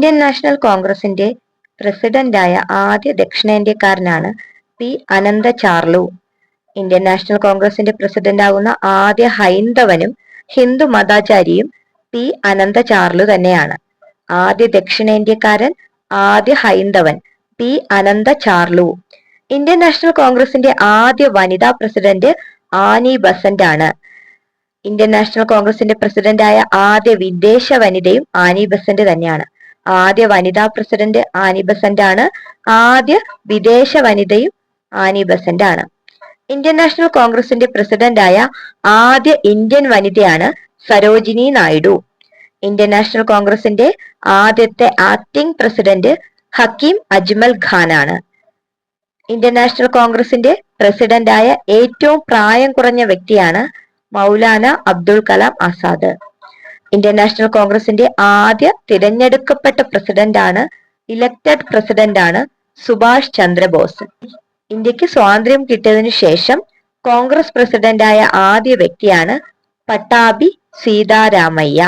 Indian national കോൺഗ്രസിന്റെ പ്രസിഡന്റായ ആദ്യ ദക്ഷിണേന്ത്യക്കാരനാണ് പി അനന്ത ചാർലു. ഇന്ത്യൻ നാഷണൽ കോൺഗ്രസിന്റെ പ്രസിഡന്റാകുന്ന ആദ്യ ഹൈന്ദവനും ഹിന്ദു മതാചാരിയും പി അനന്ത ചാർലു തന്നെയാണ്. ആദ്യ ദക്ഷിണേന്ത്യക്കാരൻ, ആദ്യ ഹൈന്ദവൻ പി അനന്ത ചാർലു. ഇന്ത്യൻ നാഷണൽ കോൺഗ്രസിന്റെ ആദ്യ വനിതാ പ്രസിഡന്റ് ആനി ബസന്റ് ആണ്. ഇന്ത്യൻ നാഷണൽ കോൺഗ്രസിന്റെ പ്രസിഡന്റായ ആദ്യ വിദേശ വനിതയും ആനി ബസന്റ് തന്നെയാണ്. ആദ്യ വനിതാ പ്രസിഡന്റ് ആനി ബസന്റ് ആണ്. ആദ്യ വിദേശ വനിതയും ആനി ബസന്റ് ആണ്. ഇന്ത്യൻ നാഷണൽ കോൺഗ്രസിന്റെ പ്രസിഡന്റായ ആദ്യ ഇന്ത്യൻ വനിതയാണ് സരോജിനി നായിഡു. ഇന്ത്യൻ നാഷണൽ കോൺഗ്രസിന്റെ ആദ്യത്തെ ആക്ടിംഗ് പ്രസിഡന്റ് ഹക്കീം അജ്മൽ ഖാൻ ആണ്. ഇന്ത്യൻ നാഷണൽ കോൺഗ്രസിന്റെ പ്രസിഡന്റായ ഏറ്റവും പ്രായം കുറഞ്ഞ വ്യക്തിയാണ് മൗലാന അബ്ദുൽ കലാം ആസാദ്. ഇന്ത്യൻ നാഷണൽ കോൺഗ്രസിന്റെ ആദ്യ തിരഞ്ഞെടുക്കപ്പെട്ട പ്രസിഡന്റാണ് ഇലക്ടഡ് പ്രസിഡന്റാണ് സുഭാഷ് ചന്ദ്രബോസ്. ഇന്ത്യക്ക് സ്വാതന്ത്ര്യം കിട്ടിയതിനു ശേഷം കോൺഗ്രസ് പ്രസിഡന്റായ ആദ്യ വ്യക്തിയാണ് പട്ടാഭി സീതാരാമയ്യ.